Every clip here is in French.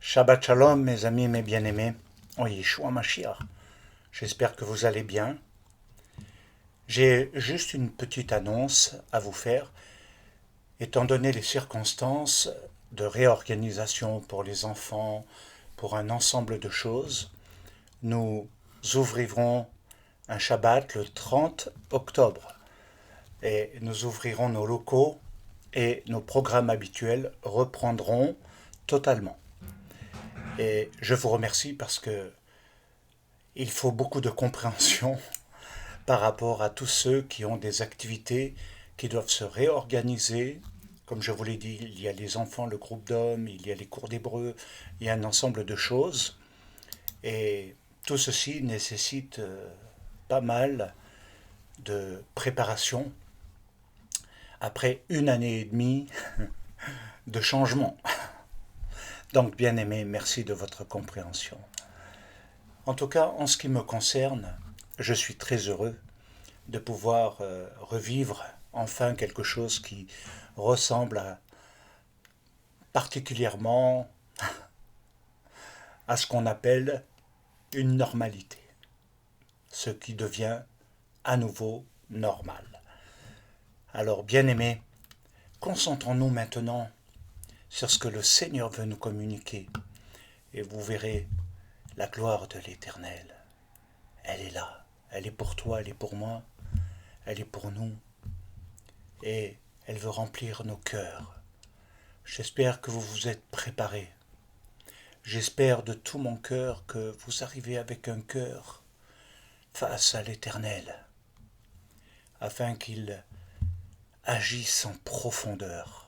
Shabbat Shalom, mes amis, mes bien-aimés, en Yeshua Mashiach. J'espère que vous allez bien. J'ai juste une petite annonce à vous faire. Étant donné les circonstances de réorganisation pour les enfants, pour un ensemble de choses, nous ouvrirons un Shabbat le 30 octobre. Et nous ouvrirons nos locaux et nos programmes habituels reprendront totalement. Et je vous remercie parce que il faut beaucoup de compréhension par rapport à tous ceux qui ont des activités qui doivent se réorganiser. Comme je vous l'ai dit, il y a les enfants, le groupe d'hommes, il y a les cours d'hébreu, il y a un ensemble de choses. Et tout ceci nécessite pas mal de préparation après une année et demie de changement. Donc, bien aimé, merci de votre compréhension. En tout cas, en ce qui me concerne, je suis très heureux de pouvoir revivre enfin quelque chose qui ressemble particulièrement à ce qu'on appelle une normalité, ce qui devient à nouveau normal. Alors, bien-aimés, concentrons-nous maintenant sur ce que le Seigneur veut nous communiquer, et vous verrez la gloire de l'Éternel. Elle est là, elle est pour toi, elle est pour moi, elle est pour nous, et elle veut remplir nos cœurs. J'espère que vous vous êtes préparés. J'espère de tout mon cœur que vous arrivez avec un cœur face à l'Éternel, afin qu'il agisse en profondeur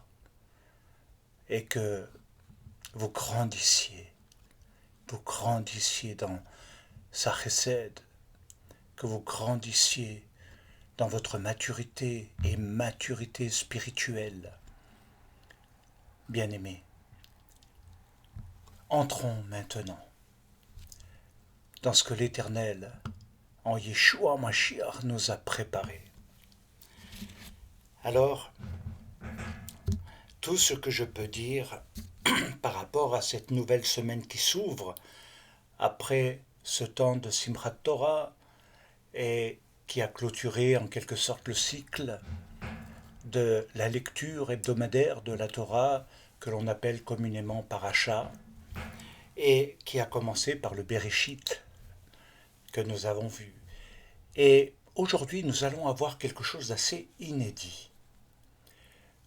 et que vous grandissiez dans sa chesed, que vous grandissiez dans votre maturité et maturité spirituelle. Bien-aimés, entrons maintenant dans ce que l'Éternel, en Yeshua Mashiach, nous a préparé. Alors, tout ce que je peux dire par rapport à cette nouvelle semaine qui s'ouvre après ce temps de Simchat Torah et qui a clôturé en quelque sorte le cycle de la lecture hebdomadaire de la Torah que l'on appelle communément Paracha et qui a commencé par le Bereshit que nous avons vu. Et aujourd'hui, nous allons avoir quelque chose d'assez inédit,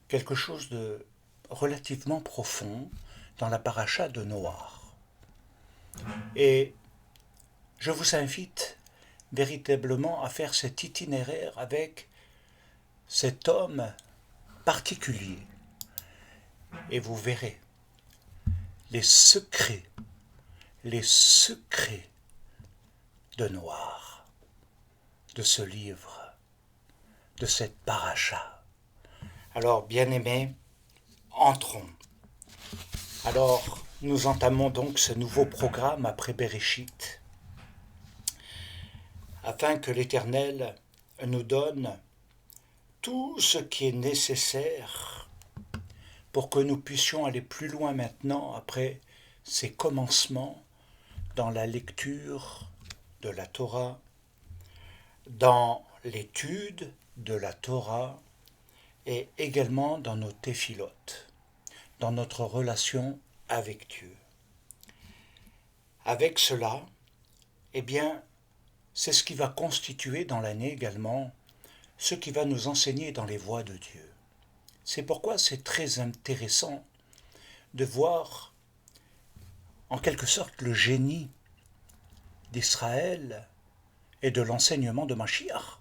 quelque chose de relativement profond dans la Paracha de Noach. Et je vous invite véritablement à faire cet itinéraire avec cet homme particulier. Et vous verrez les secrets de Noach, de ce livre, de cette paracha. Alors, bien-aimés, entrons. Alors, nous entamons donc ce nouveau programme après Bereshit, afin que l'Éternel nous donne tout ce qui est nécessaire pour que nous puissions aller plus loin maintenant après ces commencements dans la lecture de la Torah, dans l'étude de la Torah et également dans nos téphilotes, dans notre relation avec Dieu. Avec cela, eh bien, c'est ce qui va constituer dans l'année également ce qui va nous enseigner dans les voies de Dieu. C'est pourquoi c'est très intéressant de voir en quelque sorte le génie d'Israël et de l'enseignement de Mashiach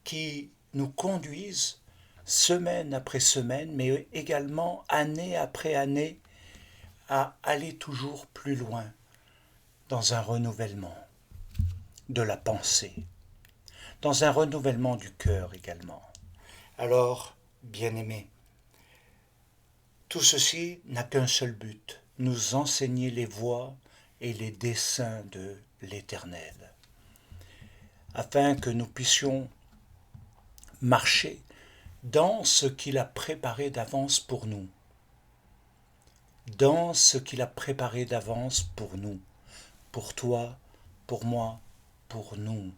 qui nous conduisent semaine après semaine, mais également année après année, à aller toujours plus loin dans un renouvellement de la pensée, dans un renouvellement du cœur également. Alors, bien-aimés, tout ceci n'a qu'un seul but, nous enseigner les voies et les desseins de l'Éternel, afin que nous puissions marcher dans ce qu'il a préparé d'avance pour nous. dans ce qu'il a préparé d'avance pour nous, pour toi, pour moi, pour nous.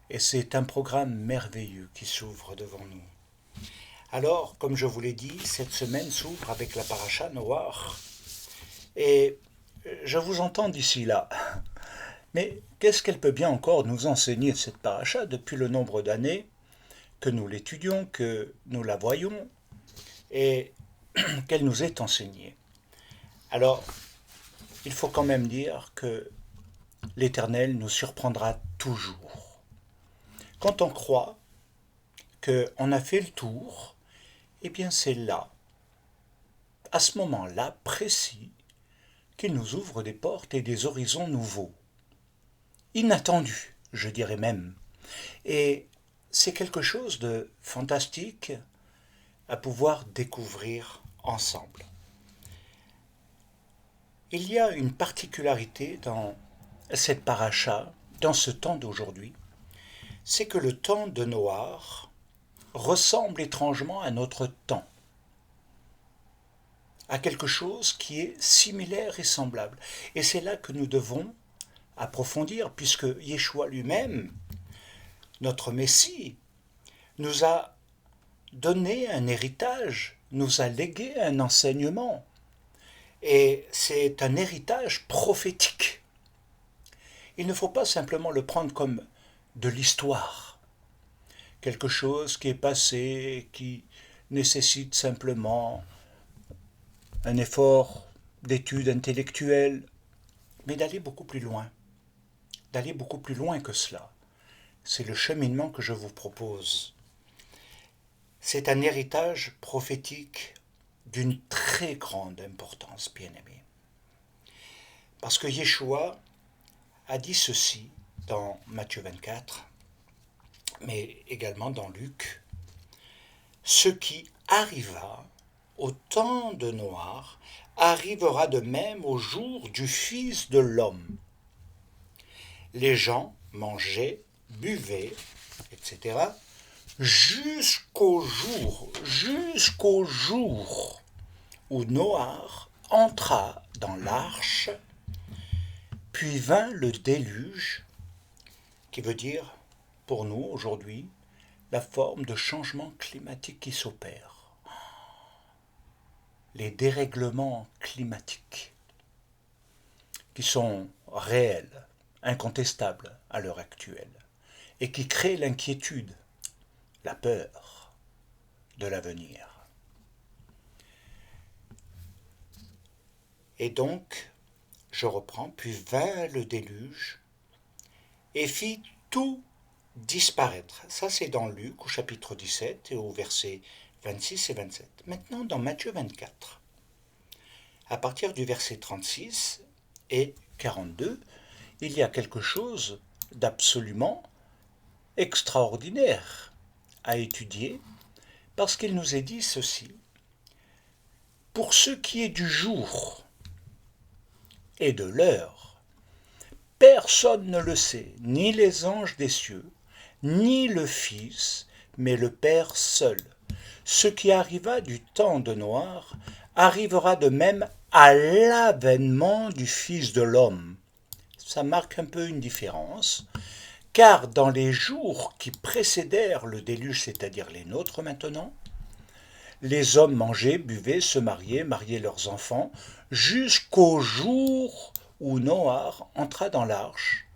Et c'est un programme merveilleux qui s'ouvre devant nous. Alors, comme je vous l'ai dit, cette semaine s'ouvre avec la paracha Noach. Et je vous entends d'ici là. Mais qu'est-ce qu'elle peut bien encore nous enseigner, cette paracha, depuis le nombre d'années que nous l'étudions, que nous la voyons, et qu'elle nous est enseignée? Alors, il faut quand même dire que l'Éternel nous surprendra toujours. Quand on croit qu'on a fait le tour, eh bien c'est là, à ce moment-là précis, qu'il nous ouvre des portes et des horizons nouveaux. Inattendus, je dirais même. Et c'est quelque chose de fantastique à pouvoir découvrir ensemble. Il y a une particularité dans cette paracha, dans ce temps d'aujourd'hui, c'est que le temps de Noach ressemble étrangement à notre temps, à quelque chose qui est similaire et semblable. Et c'est là que nous devons approfondir, puisque Yeshua lui-même, notre Messie, nous a donné un héritage, nous a légué un enseignement. Et c'est un héritage prophétique. Il ne faut pas simplement le prendre comme de l'histoire, quelque chose qui est passé, qui nécessite simplement un effort d'étude intellectuelle, mais d'aller beaucoup plus loin, que cela. C'est le cheminement que je vous propose. C'est un héritage prophétique d'une très grande importance, bien-aimés. Parce que Yeshua a dit ceci dans Matthieu 24, mais également dans Luc: ce qui arriva au temps de Noach arrivera de même au jour du Fils de l'homme. Les gens mangeaient, buvaient, etc., jusqu'au jour où Noach entra dans l'arche, puis vint le déluge, qui veut dire, pour nous aujourd'hui, la forme de changement climatique qui s'opère. Les dérèglements climatiques, qui sont réels, incontestables à l'heure actuelle, et qui créent l'inquiétude, la peur de l'avenir. Et donc, je reprends, puis vint le déluge et fit tout disparaître. Ça, c'est dans Luc au chapitre 17 et au verset 26 et 27. Maintenant, dans Matthieu 24, à partir du verset 36 et 42, il y a quelque chose d'absolument extraordinaire à étudier, parce qu'il nous est dit ceci: pour ce qui est du jour et de l'heure, personne ne le sait, ni les anges des cieux, ni le Fils, mais le Père seul. Ce qui arriva du temps de Noach arrivera de même à l'avènement du Fils de l'homme. Ça marque un peu une différence, car dans les jours qui précédèrent le déluge, c'est-à-dire les nôtres maintenant, les hommes mangeaient, buvaient, se mariaient, mariaient leurs enfants, jusqu'au jour où Noach entra dans l'arche,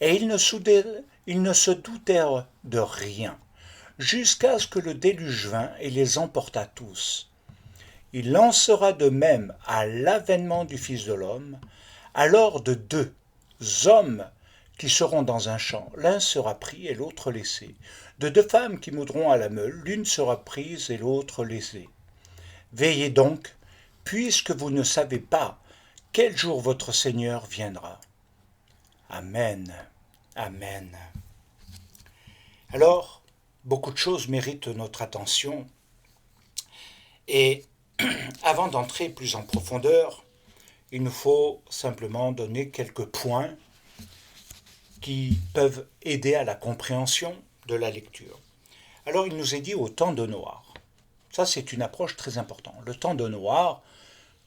et ils ne se doutèrent de rien, jusqu'à ce que le déluge vînt et les emporta tous. Il en sera de même à l'avènement du Fils de l'homme. Alors de deux hommes qui seront dans un champ, l'un sera pris et l'autre laissé. De deux femmes qui moudront à la meule, l'une sera prise et l'autre laissée. Veillez donc, puisque vous ne savez pas quel jour votre Seigneur viendra. Amen. Amen. Alors, beaucoup de choses méritent notre attention. Et avant d'entrer plus en profondeur, il nous faut simplement donner quelques points qui peuvent aider à la compréhension de la lecture. Alors, il nous est dit au temps de Noach. Ça, c'est une approche très importante. Le temps de Noach,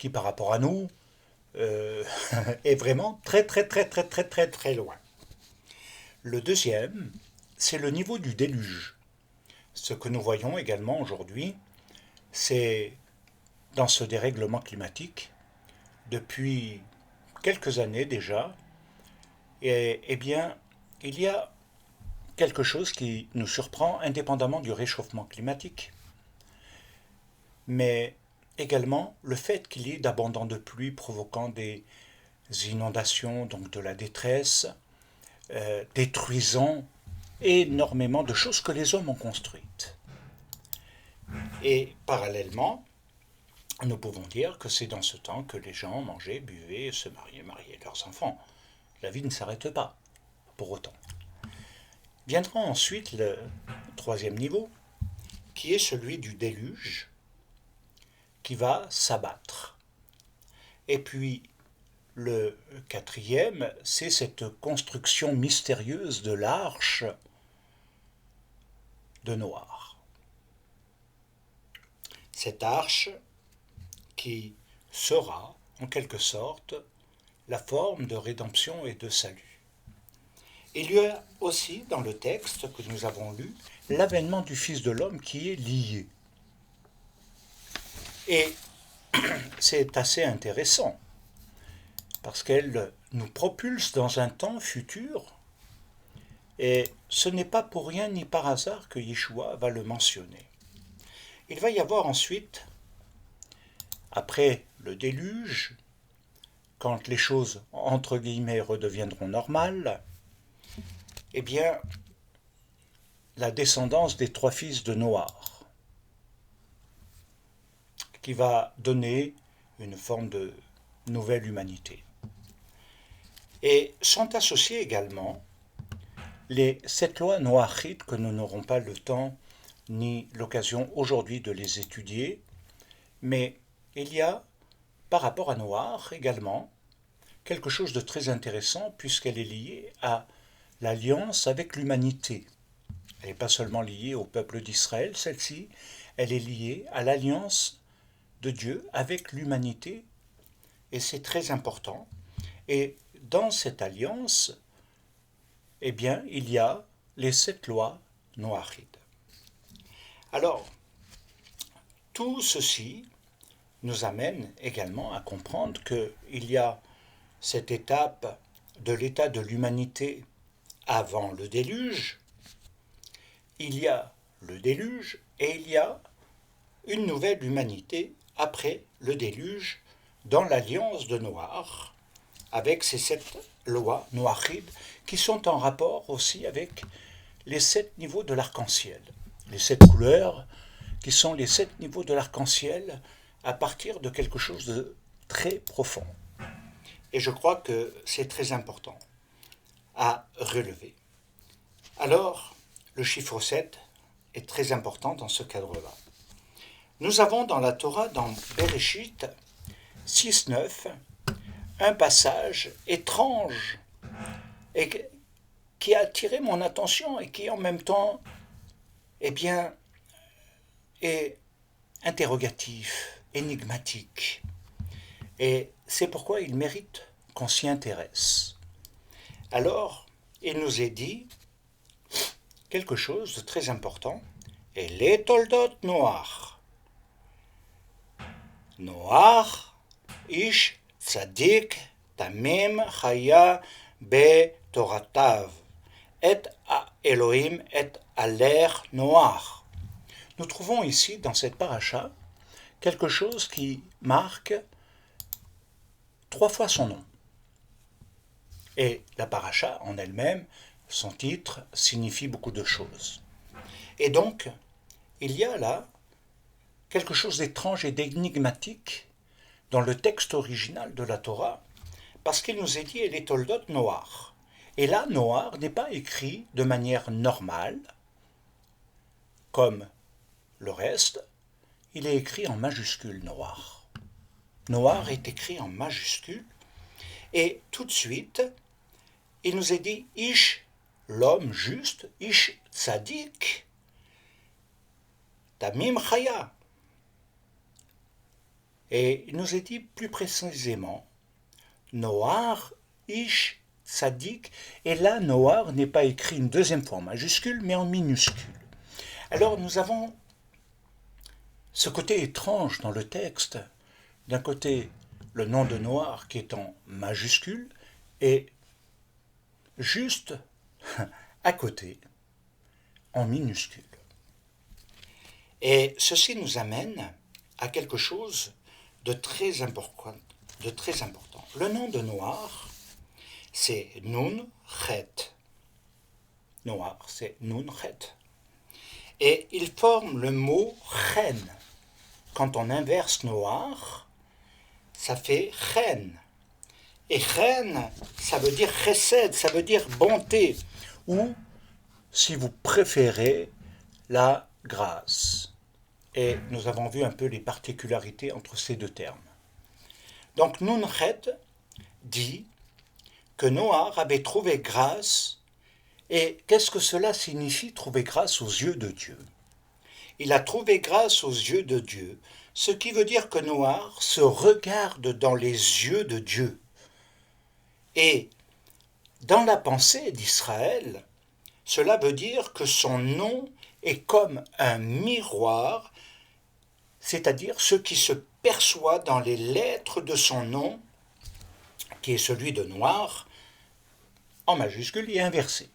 qui par rapport à nous est vraiment très très très très très très très loin. Le deuxième, c'est le niveau du déluge. Ce que nous voyons également aujourd'hui, c'est dans ce dérèglement climatique, depuis quelques années déjà, eh bien, il y a quelque chose qui nous surprend indépendamment du réchauffement climatique, mais également le fait qu'il y ait d'abondants de pluie provoquant des inondations, donc de la détresse, détruisant énormément de choses que les hommes ont construites. Et parallèlement, nous pouvons dire que c'est dans ce temps que les gens mangeaient, buvaient, se mariaient leurs enfants. La vie ne s'arrête pas, pour autant. Viendra ensuite le troisième niveau, qui est celui du déluge, qui va s'abattre. Et puis, le quatrième, c'est cette construction mystérieuse de l'arche de Noé. Cette arche qui sera, en quelque sorte, la forme de rédemption et de salut. Il y a aussi dans le texte que nous avons lu l'avènement du Fils de l'homme qui est lié. Et c'est assez intéressant parce qu'elle nous propulse dans un temps futur et ce n'est pas pour rien ni par hasard que Yeshua va le mentionner. Il va y avoir ensuite, après le déluge, quand les choses, entre guillemets, redeviendront normales, eh bien, la descendance des trois fils de Noé, qui va donner une forme de nouvelle humanité. Et sont associées également les 7 lois noachites que nous n'aurons pas le temps ni l'occasion aujourd'hui de les étudier, mais il y a, par rapport à Noach également, quelque chose de très intéressant puisqu'elle est liée à l'alliance avec l'humanité. Elle n'est pas seulement liée au peuple d'Israël, celle-ci, elle est liée à l'alliance de Dieu avec l'humanité, et c'est très important. Et dans cette alliance, eh bien, il y a les 7 lois noachites. Alors, tout ceci nous amène également à comprendre qu'il y a cette étape de l'état de l'humanité avant le déluge, il y a le déluge et il y a une nouvelle humanité après le déluge dans l'alliance de Noach avec ces 7 lois noachides qui sont en rapport aussi avec les 7 niveaux de l'arc-en-ciel, les 7 couleurs qui sont les 7 niveaux de l'arc-en-ciel à partir de quelque chose de très profond. Et je crois que c'est très important à relever. Alors, le chiffre 7 est très important dans ce cadre-là. Nous avons dans la Torah, dans Bereshit 6.9, un passage étrange et qui a attiré mon attention et qui en même temps, eh bien, est interrogatif, énigmatique. Et c'est pourquoi il mérite qu'on s'y intéresse. Alors, il nous est dit quelque chose de très important, et les toldot Noach. Noach, ish tzadik, tamim chaya be toratav, et Elohim et aler Noach. Nous trouvons ici, dans cette paracha, quelque chose qui marque 3 fois son nom. Et la paracha en elle-même, son titre, signifie beaucoup de choses. Et donc, il y a là quelque chose d'étrange et d'énigmatique dans le texte original de la Torah, parce qu'il nous est dit « les toldot Noach ». Et là, Noach n'est pas écrit de manière normale, comme le reste, il est écrit en majuscule, Noach. Noach est écrit en majuscule, et tout de suite, il nous est dit « Ish », l'homme juste, « Ish tzadik », Tamim Chaya. Et il nous est dit plus précisément, Noar, Ish, Tzadik, et là, Noar n'est pas écrit une deuxième fois en majuscule, mais en minuscule. Alors nous avons ce côté étrange dans le texte. D'un côté, le nom de Noar qui est en majuscule, et juste à côté, en minuscule. Et ceci nous amène à quelque chose de très important. Le nom de Noar, c'est Nun Chet. Noar, c'est Nun Chet. Et il forme le mot Chen. Quand on inverse Noar, ça fait Chen. Et Chen, ça veut dire chesed, ça veut dire bonté. Ou, si vous préférez, la grâce. Et nous avons vu un peu les particularités entre ces deux termes. Donc Nun Chet dit que Noar avait trouvé grâce. Et qu'est-ce que cela signifie, trouver grâce aux yeux de Dieu? Il a trouvé grâce aux yeux de Dieu, ce qui veut dire que Noar se regarde dans les yeux de Dieu. Et dans la pensée d'Israël, cela veut dire que son nom est comme un miroir, c'est-à-dire ce qui se perçoit dans les lettres de son nom, qui est celui de Noar, en majuscule et inversé.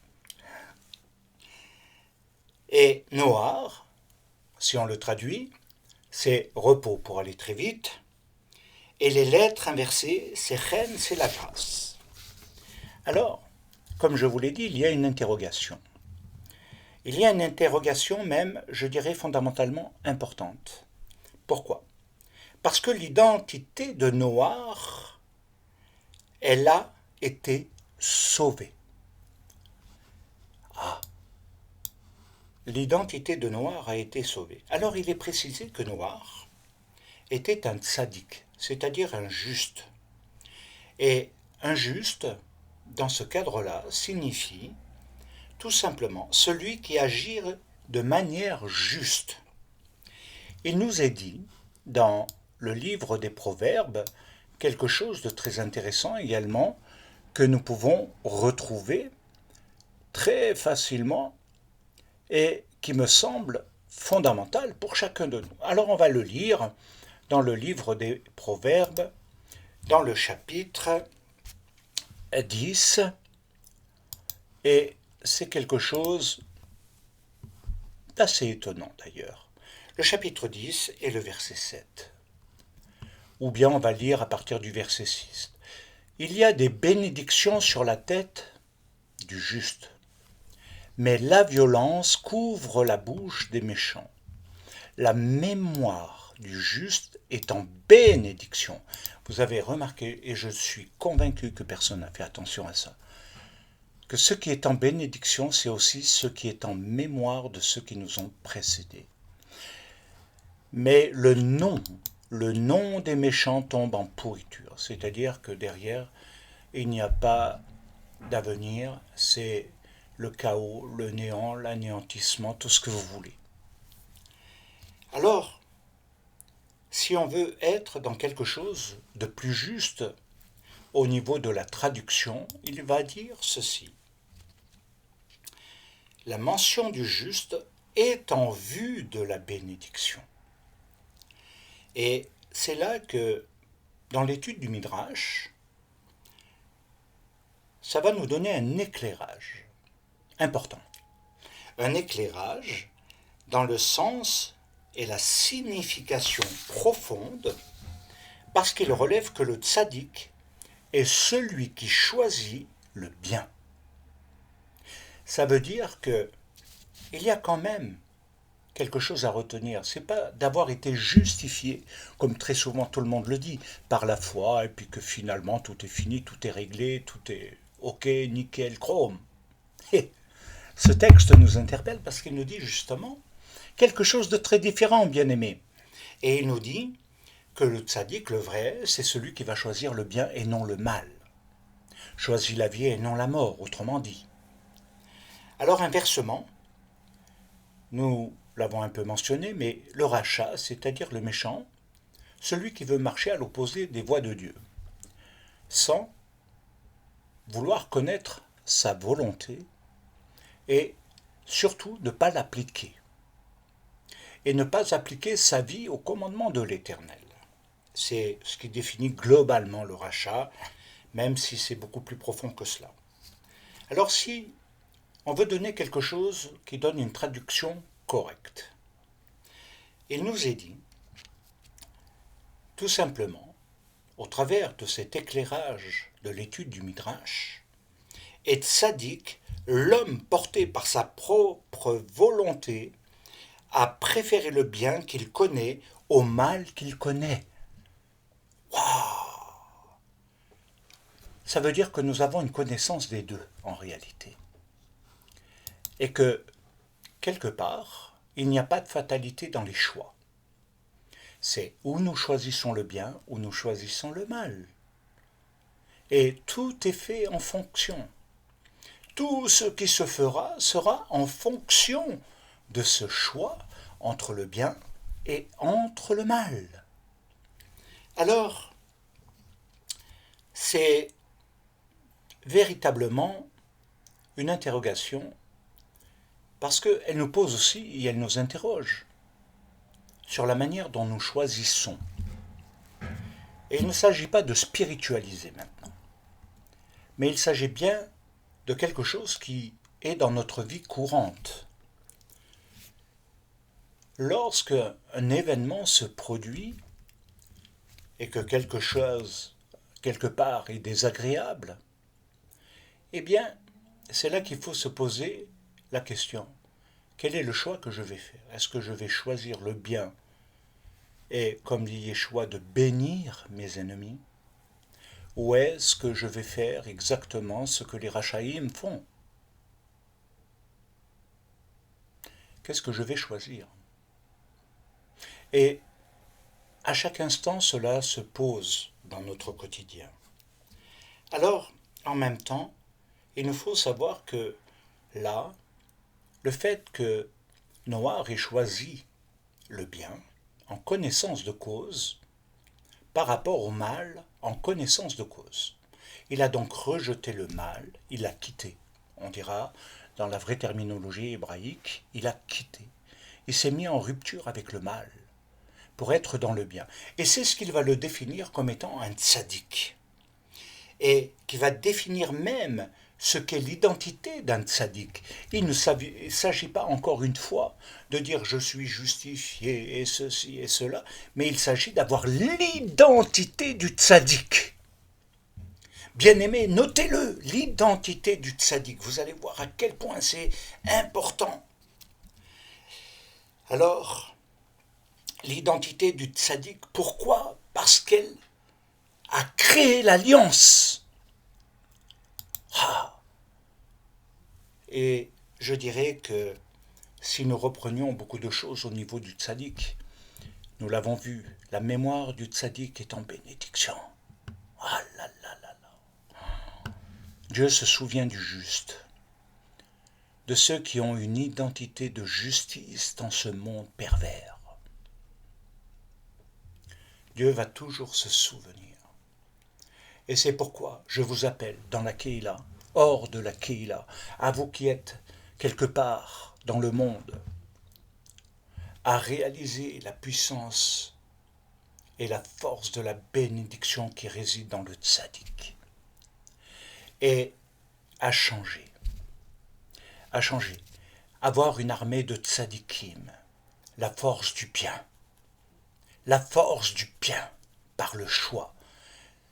Et Noar, si on le traduit, c'est repos pour aller très vite, et les lettres inversées, c'est Chen, c'est la grâce. Alors, comme je vous l'ai dit, il y a une interrogation. Il y a une interrogation même, je dirais, fondamentalement importante. Pourquoi? Parce que l'identité de Noar, elle a été sauvée. Ah, l'identité de Noar a été sauvée. Alors il est précisé que Noar était un tzaddik, c'est-à-dire un juste. Et un juste, dans ce cadre-là, signifie tout simplement celui qui agit de manière juste. Il nous est dit, dans le livre des Proverbes, quelque chose de très intéressant également, que nous pouvons retrouver très facilement et qui me semble fondamental pour chacun de nous. Alors on va le lire dans le livre des Proverbes, dans le chapitre 10, et c'est quelque chose d'assez étonnant d'ailleurs. Le chapitre 10 et le verset 7. Ou bien on va lire à partir du verset 6. Il y a des bénédictions sur la tête du juste, mais la violence couvre la bouche des méchants. La mémoire du juste est en bénédiction. Vous avez remarqué, et je suis convaincu que personne n'a fait attention à ça, que ce qui est en bénédiction, c'est aussi ce qui est en mémoire de ceux qui nous ont précédés. Mais le nom des méchants tombe en pourriture, c'est-à-dire que derrière, il n'y a pas d'avenir, c'est le chaos, le néant, l'anéantissement, tout ce que vous voulez. Alors, si on veut être dans quelque chose de plus juste au niveau de la traduction, il va dire ceci. La mention du juste est en vue de la bénédiction. Et c'est là que, dans l'étude du Midrash, ça va nous donner un éclairage important. Un éclairage dans le sens et la signification profonde, parce qu'il relève que le tzaddik est celui qui choisit le bien. Ça veut dire que il y a quand même quelque chose à retenir. C'est pas d'avoir été justifié, comme très souvent tout le monde le dit, par la foi, et puis que finalement tout est fini, tout est réglé, tout est ok, nickel, chrome. Et ce texte nous interpelle parce qu'il nous dit justement quelque chose de très différent, bien-aimé. Et il nous dit que le tzaddik, le vrai, c'est celui qui va choisir le bien et non le mal. Choisit la vie et non la mort, autrement dit. Alors inversement, nous l'avons un peu mentionné, mais le rachat, c'est-à-dire le méchant, celui qui veut marcher à l'opposé des voies de Dieu, sans vouloir connaître sa volonté et surtout ne pas l'appliquer, et ne pas appliquer sa vie au commandement de l'Éternel. C'est ce qui définit globalement le rachat, même si c'est beaucoup plus profond que cela. Alors si on veut donner quelque chose qui donne une traduction correcte, il nous est dit, tout simplement, au travers de cet éclairage de l'étude du Midrash, est tzaddik l'homme porté par sa propre volonté à préférer le bien qu'il connaît au mal qu'il connaît. Waouh! Ça veut dire que nous avons une connaissance des deux, en réalité. Et que, quelque part, il n'y a pas de fatalité dans les choix. C'est où nous choisissons le bien, ou nous choisissons le mal. Et tout est fait en fonction. Tout ce qui se fera sera en fonction de ce choix entre le bien et entre le mal. Alors, c'est véritablement une interrogation parce qu'elle nous pose aussi et elle nous interroge sur la manière dont nous choisissons. Et il ne s'agit pas de spiritualiser maintenant, mais il s'agit bien de quelque chose qui est dans notre vie courante. Lorsque un événement se produit et que quelque chose, quelque part, est désagréable, eh bien, c'est là qu'il faut se poser la question. Quel est le choix que je vais faire? Est-ce que je vais choisir le bien et, comme dit Yeshua, de bénir mes ennemis? Ou est-ce que je vais faire exactement ce que les Rachaïm font? Qu'est-ce que je vais choisir? Et à chaque instant, cela se pose dans notre quotidien. Alors, en même temps, il nous faut savoir que là, le fait que Noach ait choisi le bien en connaissance de cause par rapport au mal en connaissance de cause. Il a donc rejeté le mal, il l'a quitté. On dira, dans la vraie terminologie hébraïque, il a quitté. Il s'est mis en rupture avec le mal pour être dans le bien. Et c'est ce qu'il va le définir comme étant un tzaddik. Et qui va définir même ce qu'est l'identité d'un tzaddik. Il ne s'agit pas encore une fois de dire je suis justifié et ceci et cela, mais il s'agit d'avoir l'identité du tzaddik. Bien-aimés, notez-le, l'identité du tzaddik. Vous allez voir à quel point c'est important. Alors, l'identité du tzaddik, pourquoi? Parce qu'elle a créé l'alliance. Et je dirais que si nous reprenions beaucoup de choses au niveau du tzaddik, nous l'avons vu, la mémoire du tzaddik est en bénédiction. Ah là là là là. Dieu se souvient du juste, de ceux qui ont une identité de justice dans ce monde pervers. Dieu va toujours se souvenir. Et c'est pourquoi je vous appelle dans la Kehila, hors de la Kehila, à vous qui êtes quelque part dans le monde, à réaliser la puissance et la force de la bénédiction qui réside dans le tzaddik. Et à changer, avoir une armée de tzaddikim, la force du bien par le choix,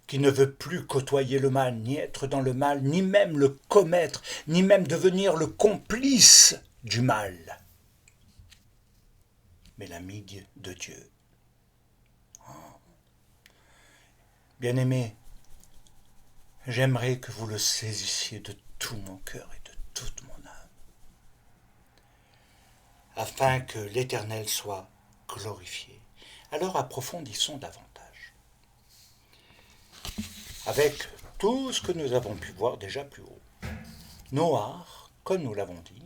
qui ne veut plus côtoyer le mal, ni être dans le mal, ni même le commettre, ni même devenir le complice du mal, mais l'ami de Dieu. Bien-aimés, j'aimerais que vous le saisissiez de tout mon cœur et de toute mon âme, afin que l'Éternel soit glorifié. Alors approfondissons davantage. Avec tout ce que nous avons pu voir déjà plus haut, Noach, comme nous l'avons dit,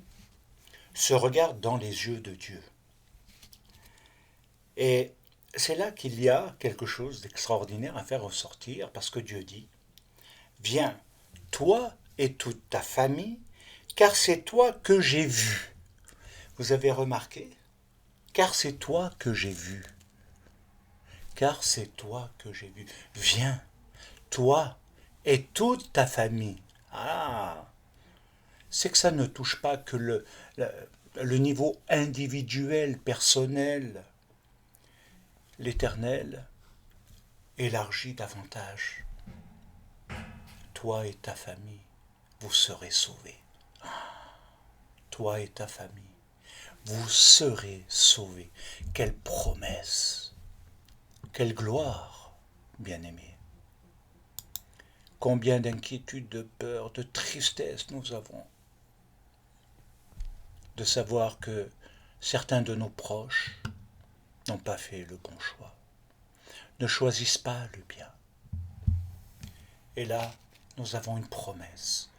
se regarde dans les yeux de Dieu. Et c'est là qu'il y a quelque chose d'extraordinaire à faire ressortir, parce que Dieu dit, viens, toi et toute ta famille, car c'est toi que j'ai vu. Vous avez remarqué? Car c'est toi que j'ai vu. Car c'est toi que j'ai vu. Viens, toi et toute ta famille. Ah, c'est que ça ne touche pas que le niveau individuel, personnel. L'Éternel élargit davantage. Toi et ta famille, vous serez sauvés. Toi et ta famille, vous serez sauvés. Quelle promesse! Quelle gloire, bien-aimés! Combien d'inquiétudes, de peur, de tristesse nous avons de savoir que certains de nos proches n'ont pas fait le bon choix, ne choisissent pas le bien. Et là, nous avons une promesse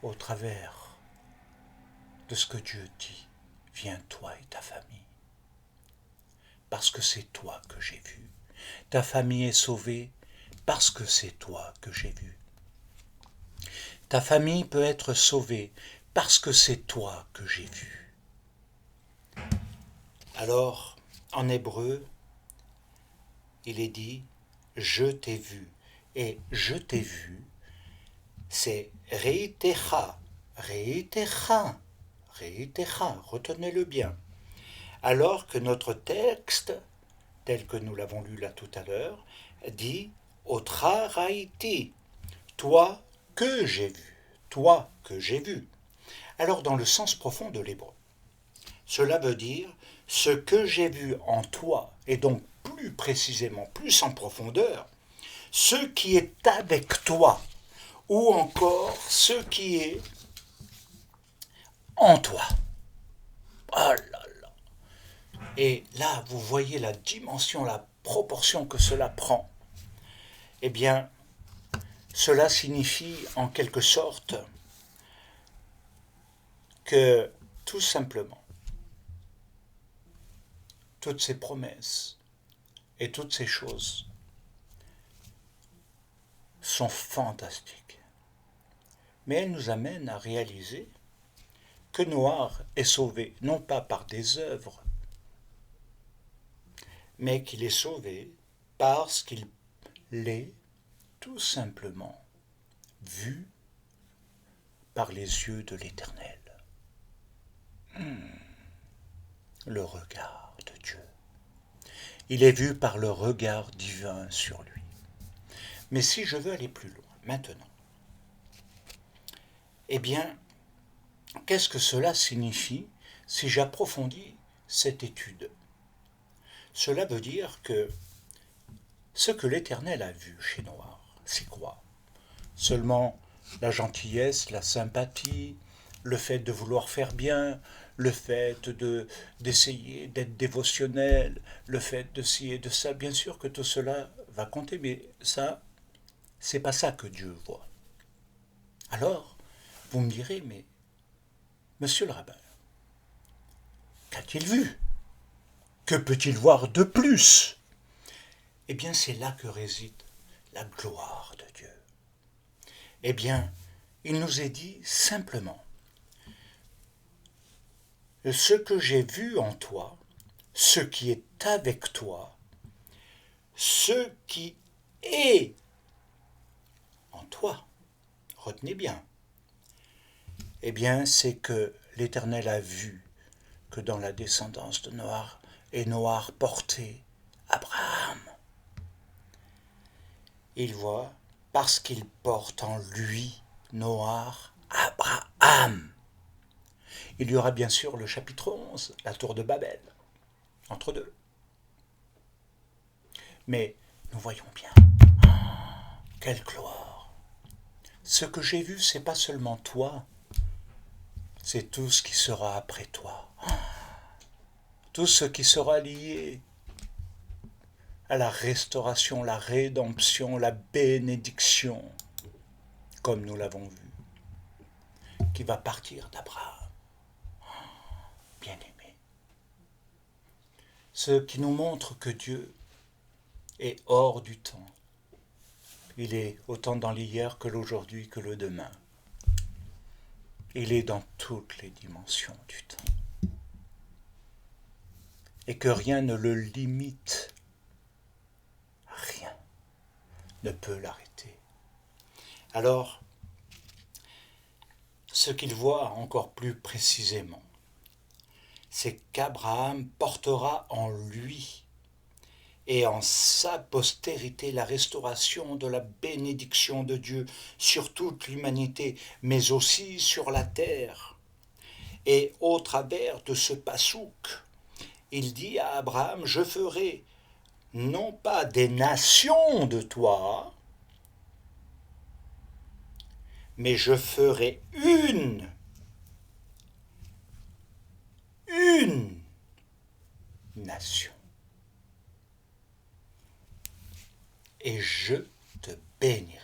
au travers de ce que Dieu dit. Viens toi et ta famille. Parce que c'est toi que j'ai vu. Ta famille est sauvée parce que c'est toi que j'ai vu. Ta famille peut être sauvée parce que c'est toi que j'ai vu. Alors, en hébreu, il est dit « je t'ai vu ». Et « je t'ai vu », c'est « reitecha »,« reitecha »,« reitecha », retenez-le bien. Alors que notre texte, tel que nous l'avons lu là tout à l'heure, dit « otra raiti », toi que j'ai vu, toi que j'ai vu. Alors dans le sens profond de l'hébreu, cela veut dire ce que j'ai vu en toi, et donc plus précisément, plus en profondeur, ce qui est avec toi, ou encore ce qui est en toi. Oh là là. Et là, vous voyez la dimension, la proportion que cela prend. Eh bien, cela signifie en quelque sorte que tout simplement, toutes ces promesses et toutes ces choses sont fantastiques. Mais elles nous amènent à réaliser que Noir est sauvé, non pas par des œuvres, mais qu'il est sauvé parce qu'il l'est tout simplement vu par les yeux de l'Éternel. Le regard de Dieu. Il est vu par le regard divin sur lui. Mais si je veux aller plus loin, maintenant, eh bien, qu'est-ce que cela signifie si j'approfondis cette étude? Cela veut dire que ce que l'Éternel a vu chez Noir, c'est quoi? Seulement la gentillesse, la sympathie, le fait de vouloir faire bien, le fait d'essayer d'être dévotionnel, le fait de ci et de ça. Bien sûr que tout cela va compter, mais ça, c'est pas ça que Dieu voit. Alors, vous me direz, mais monsieur le rabbin, qu'a-t-il vu? Que peut-il voir de plus? Eh bien, c'est là que réside la gloire de Dieu. Eh bien, il nous est dit simplement, ce que j'ai vu en toi, ce qui est avec toi, ce qui est en toi, retenez bien, eh bien, c'est que l'Éternel a vu que dans la descendance de Noach, et Noach portait Abraham. Il voit, parce qu'il porte en lui, Noach, Abraham. Il y aura bien sûr le chapitre 11, la tour de Babel, entre deux. Mais nous voyons bien, quelle gloire! Ce que j'ai vu, c'est pas seulement toi, c'est tout ce qui sera après toi. Tout ce qui sera lié à la restauration, la rédemption, la bénédiction, comme nous l'avons vu, qui va partir d'Abraham. Bien-aimé, ce qui nous montre que Dieu est hors du temps. Il est autant dans l'hier que l'aujourd'hui que le demain. Il est dans toutes les dimensions du temps. Et que rien ne le limite. Rien ne peut l'arrêter. Alors, ce qu'il voit encore plus précisément, c'est qu'Abraham portera en lui et en sa postérité la restauration de la bénédiction de Dieu sur toute l'humanité, mais aussi sur la terre. Et au travers de ce passouk, il dit à Abraham, je ferai non pas des nations de toi, mais je ferai une nation. Et je te bénirai.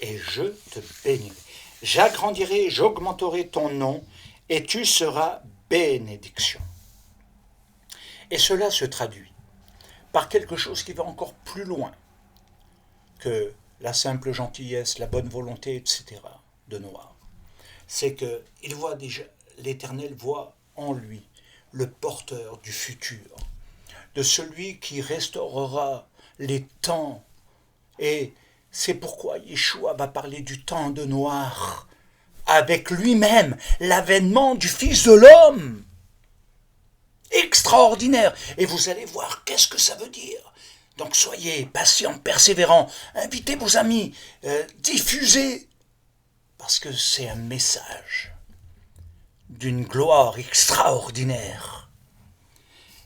Et je te bénirai. J'agrandirai, j'augmenterai ton nom, et tu seras bénédiction. Et cela se traduit par quelque chose qui va encore plus loin que la simple gentillesse, la bonne volonté, etc. de Noah. C'est que l'Éternel voit en lui le porteur du futur, de celui qui restaurera les temps. Et c'est pourquoi Yeshua va parler du temps de Noir, avec lui-même l'avènement du Fils de l'homme. Extraordinaire. Et vous allez voir qu'est-ce que ça veut dire. Donc soyez patients, persévérants, invitez vos amis, diffusez, parce que c'est un message d'une gloire extraordinaire,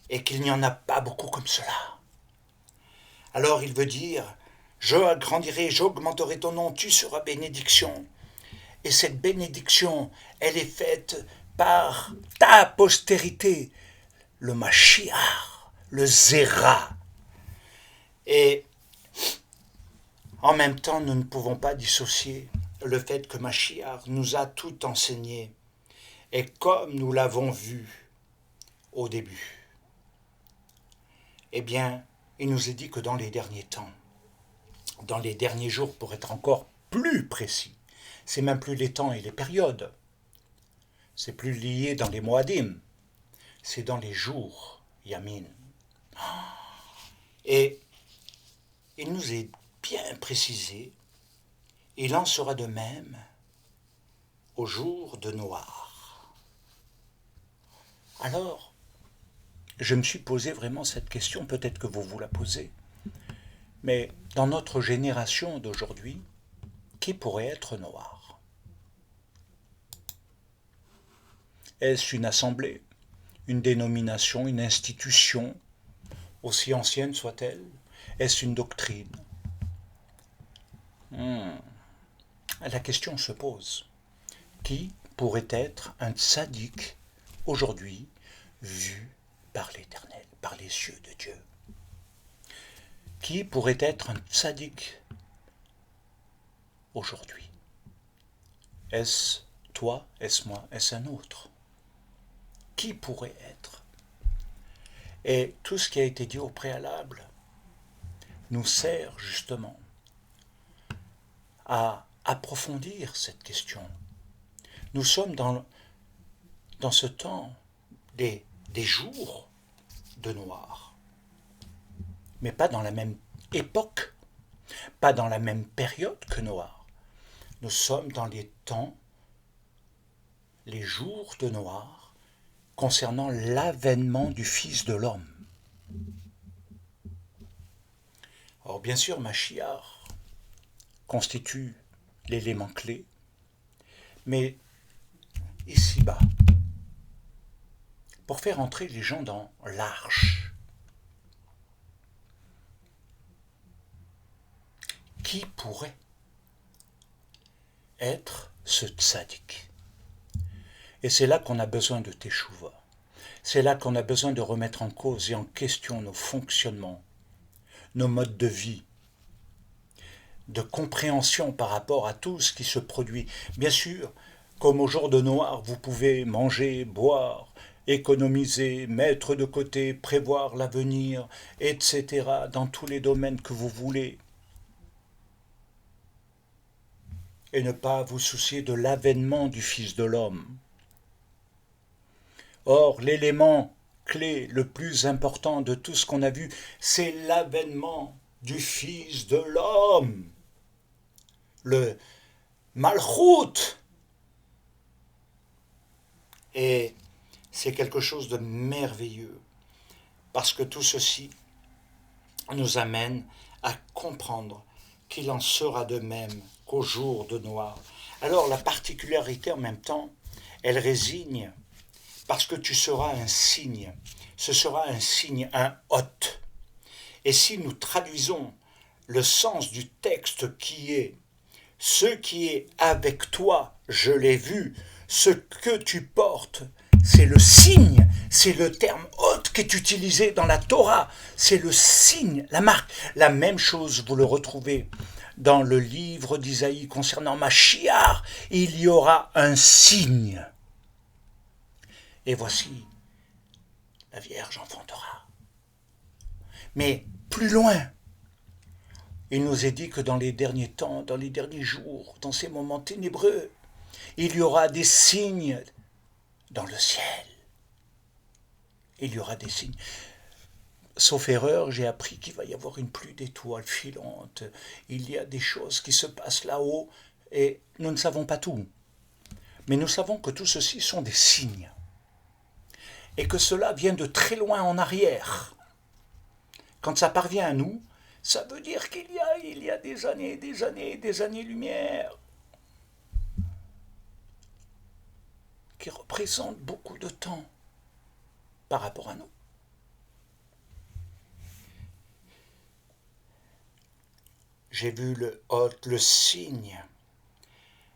et qu'il n'y en a pas beaucoup comme cela. Alors il veut dire, je agrandirai, j'augmenterai ton nom, tu seras bénédiction. Et cette bénédiction, elle est faite par ta postérité, le Mashiach, le Zéra. Et en même temps, nous ne pouvons pas dissocier le fait que Mashiach nous a tout enseigné. Et comme nous l'avons vu au début, eh bien, il nous est dit que dans les derniers temps, dans les derniers jours, pour être encore plus précis, c'est même plus les temps et les périodes, c'est plus lié dans les moadim, c'est dans les jours, Yamin. Et il nous est bien précisé, il en sera de même au jour de Noir. Alors, je me suis posé vraiment cette question, peut-être que vous la posez, mais dans notre génération d'aujourd'hui, qui pourrait être Noir? Est-ce une assemblée, une dénomination, une institution, aussi ancienne soit-elle? Est-ce une doctrine? La question se pose. Qui pourrait être un tzaddik aujourd'hui vu par l'Éternel, par les yeux de Dieu? Qui pourrait être un tzaddik aujourd'hui? Est-ce toi? Est-ce moi? Est-ce un autre? Qui pourrait être? Et tout ce qui a été dit au préalable nous sert justement à approfondir cette question. Nous sommes dans ce temps des jours de Noir, mais pas dans la même époque, pas dans la même période que Noir. Nous sommes dans les temps, les jours de Noir, concernant l'avènement du Fils de l'homme. Or, bien sûr, Mashiach constitue l'élément clé, mais ici-bas, pour faire entrer les gens dans l'arche, qui pourrait être ce tzaddik? Et c'est là qu'on a besoin de teshuva. C'est là qu'on a besoin de remettre en cause et en question nos fonctionnements, nos modes de vie, de compréhension par rapport à tout ce qui se produit. Bien sûr, comme au jour de Noir, vous pouvez manger, boire, économiser, mettre de côté, prévoir l'avenir, etc., dans tous les domaines que vous voulez, et ne pas vous soucier de l'avènement du Fils de l'homme. Or, l'élément clé le plus important de tout ce qu'on a vu, c'est l'avènement du Fils de l'homme, le Malchut. Et c'est quelque chose de merveilleux, parce que tout ceci nous amène à comprendre qu'il en sera de même qu'au jour de Noir. Alors la particularité en même temps, elle résigne, parce que tu seras un signe. Ce sera un signe, un hôte. Et si nous traduisons le sens du texte qui est « ce qui est avec toi, je l'ai vu », ce que tu portes, c'est le signe, c'est le terme hôte qui est utilisé dans la Torah, c'est le signe, la marque. La même chose, vous le retrouvez dans le livre d'Isaïe concernant Machiar, il y aura un signe. Et voici, la Vierge enfantera. Mais plus loin, il nous est dit que dans les derniers temps, dans les derniers jours, dans ces moments ténébreux, il y aura des signes dans le ciel. Il y aura des signes. Sauf erreur, j'ai appris qu'il va y avoir une pluie d'étoiles filantes. Il y a des choses qui se passent là-haut et nous ne savons pas tout. Mais nous savons que tout ceci sont des signes. Et que cela vient de très loin en arrière. Quand ça parvient à nous, ça veut dire qu'il y a des années, des années-lumière qui représentent beaucoup de temps par rapport à nous. J'ai vu le hôte, le signe.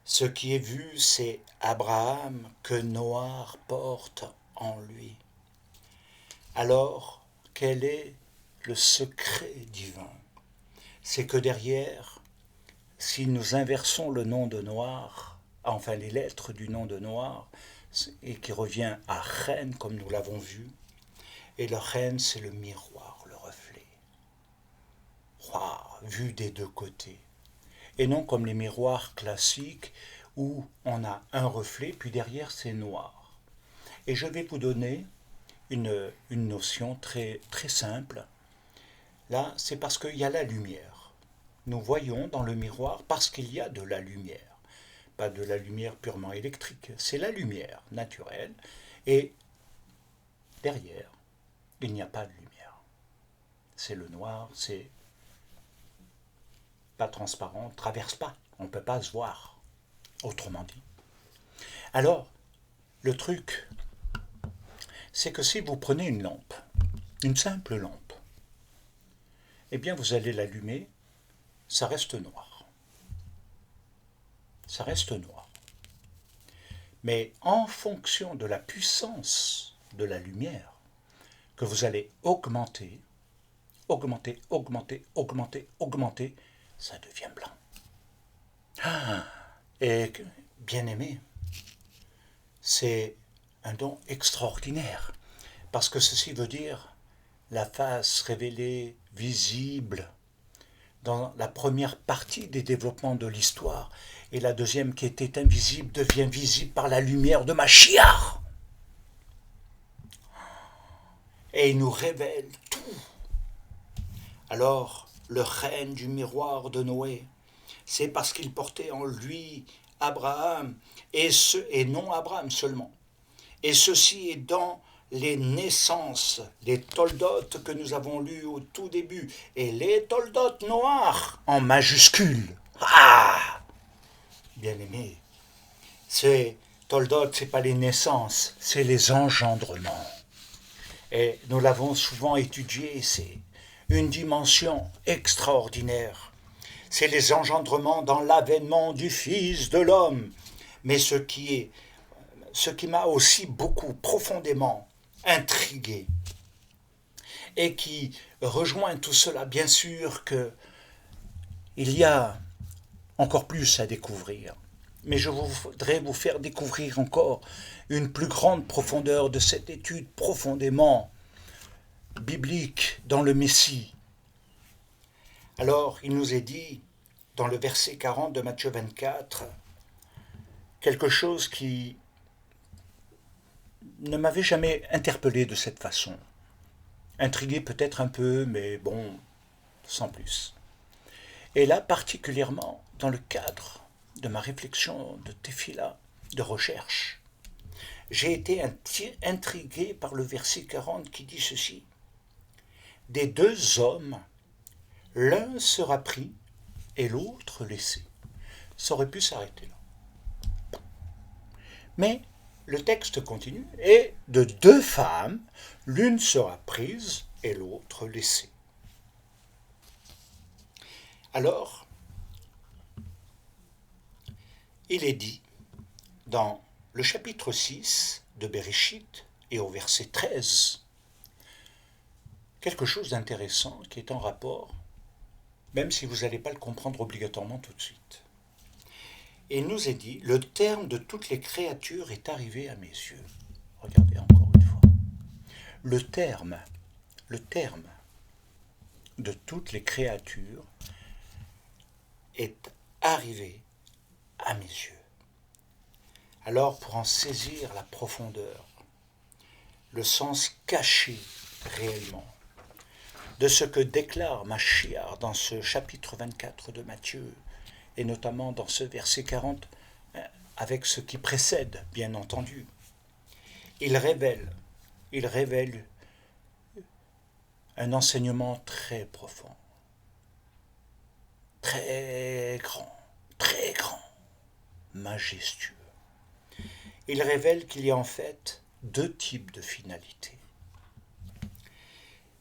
Ce qui est vu, c'est Abraham que Noir porte en lui. Alors, quel est le secret divin? C'est que derrière, si nous inversons le nom de Noir, enfin les lettres du nom de Noir, et qui revient à Reine, comme nous l'avons vu, et le Reine, c'est le miroir, le reflet. Wow, vu des deux côtés. Et non comme les miroirs classiques où on a un reflet, puis derrière c'est noir. Et je vais vous donner une notion très, très simple. Là, c'est parce qu'il y a la lumière. Nous voyons dans le miroir parce qu'il y a de la lumière. Pas de la lumière purement électrique, c'est la lumière naturelle. Et derrière, il n'y a pas de lumière. C'est le noir, c'est pas transparent, ne traverse pas, on ne peut pas se voir, autrement dit. Alors, le truc, c'est que si vous prenez une lampe, une simple lampe, eh bien vous allez l'allumer, ça reste noir. Ça reste noir. Mais en fonction de la puissance de la lumière, que vous allez augmenter, ça devient blanc. Et bien aimé, c'est un don extraordinaire, parce que ceci veut dire la face révélée, visible, dans la première partie des développements de l'histoire, et la deuxième qui était invisible devient visible par la lumière de Machiar. Et il nous révèle tout. Alors, le règne du miroir de Noé, c'est parce qu'il portait en lui Abraham, et non Abraham seulement. Et ceci est dans les naissances, les toldotes que nous avons lus au tout début, et les toldotes noirs en majuscule. Ah, bien aimé, ces toldotes, ce n'est pas les naissances, c'est les engendrements. Et nous l'avons souvent étudié, c'est une dimension extraordinaire. C'est les engendrements dans l'avènement du Fils de l'homme. Mais ce qui m'a aussi beaucoup profondément intrigué et qui rejoint tout cela, bien sûr qu'il y a encore plus à découvrir. mais je voudrais vous faire découvrir encore une plus grande profondeur de cette étude profondément biblique dans le Messie. Alors, il nous est dit, dans le verset 40 de Matthieu 24, quelque chose qui ne m'avait jamais interpellé de cette façon. Intrigué peut-être un peu, mais bon, sans plus. Et là, particulièrement, dans le cadre de ma réflexion de tefila, de recherche, j'ai été intrigué par le verset 40 qui dit ceci. Des deux hommes, l'un sera pris et l'autre laissé. Ça aurait pu s'arrêter là. Mais le texte continue, et de deux femmes, l'une sera prise et l'autre laissée. Alors, il est dit dans le chapitre 6 de Bereshit et au verset 13, quelque chose d'intéressant qui est en rapport, même si vous n'allez pas le comprendre obligatoirement tout de suite. Et il nous est dit, le terme de toutes les créatures est arrivé à mes yeux. Regardez encore une fois. Le terme de toutes les créatures est arrivé à mes yeux. Alors, pour en saisir la profondeur, le sens caché réellement de ce que déclare Machiar dans ce chapitre 24 de Matthieu, et notamment dans ce verset 40, avec ce qui précède, bien entendu, il révèle un enseignement très profond, très grand, majestueux. Il révèle qu'il y a en fait deux types de finalités.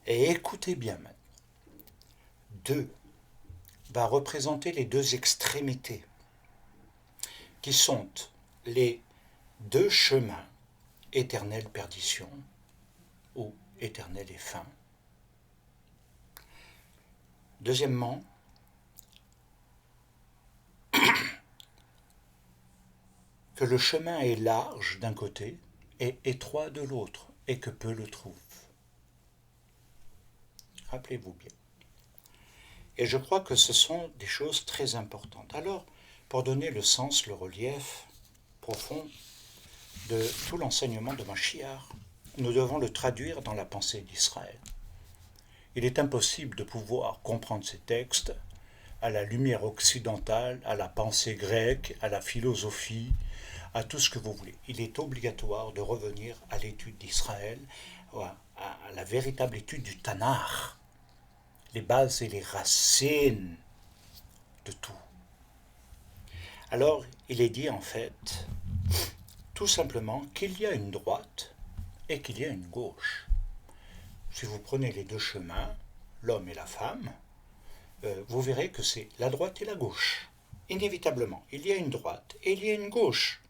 Et écoutez bien maintenant, deux va représenter les deux extrémités, qui sont les deux chemins, éternelle perdition ou éternelle et fin. Deuxièmement, que le chemin est large d'un côté et étroit de l'autre, et que peu le trouvent. Rappelez-vous bien. Et je crois que ce sont des choses très importantes. Alors, pour donner le sens, le relief profond de tout l'enseignement de Machiar, nous devons le traduire dans la pensée d'Israël. Il est impossible de pouvoir comprendre ces textes à la lumière occidentale, à la pensée grecque, à la philosophie, à tout ce que vous voulez. Il est obligatoire de revenir à l'étude d'Israël, à la véritable étude du Tanakh, les bases et les racines de tout. Alors, il est dit en fait, tout simplement, qu'il y a une droite et qu'il y a une gauche. Si vous prenez les deux chemins, l'homme et la femme, vous verrez que c'est la droite et la gauche. Inévitablement, il y a une droite et il y a une gauche.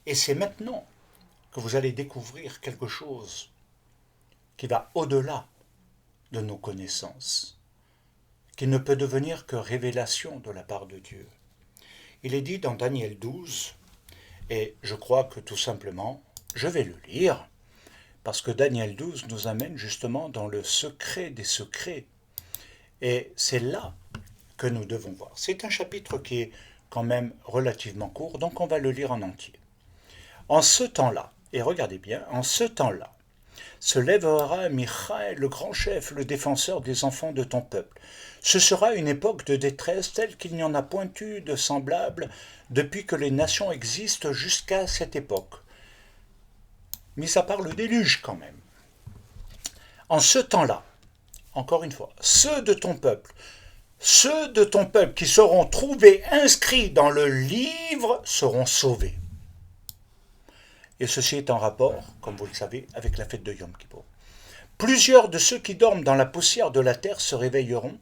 Et c'est maintenant que vous allez découvrir quelque chose qui va au-delà de nos connaissances, qui ne peut devenir que révélation de la part de Dieu. Il est dit dans Daniel 12, et je crois que tout simplement, je vais le lire, parce que Daniel 12 nous amène justement dans le secret des secrets. Et c'est là que nous devons voir. C'est un chapitre qui est quand même relativement court, donc on va le lire en entier. En ce temps-là, et regardez bien, en ce temps-là, se lèvera Michaël, le grand chef, le défenseur des enfants de ton peuple. Ce sera une époque de détresse telle qu'il n'y en a point eu de semblable depuis que les nations existent jusqu'à cette époque. Mis à part le déluge quand même. En ce temps-là, encore une fois, ceux de ton peuple qui seront trouvés inscrits dans le livre seront sauvés. Et ceci est en rapport, comme vous le savez, avec la fête de Yom Kippour. Plusieurs de ceux qui dorment dans la poussière de la terre se réveilleront,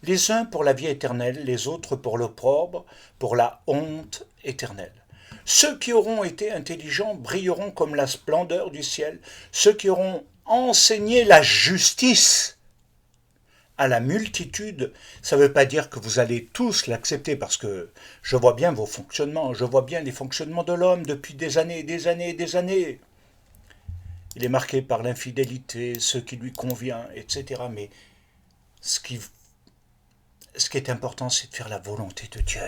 les uns pour la vie éternelle, les autres pour l'opprobre, pour la honte éternelle. Ceux qui auront été intelligents brilleront comme la splendeur du ciel, ceux qui auront enseigné la justice à la multitude, ça ne veut pas dire que vous allez tous l'accepter, parce que je vois bien vos fonctionnements, je vois bien les fonctionnements de l'homme depuis des années et des années et des années. Il est marqué par l'infidélité, ce qui lui convient, etc. Mais ce qui, ce qui est important, c'est de faire la volonté de Dieu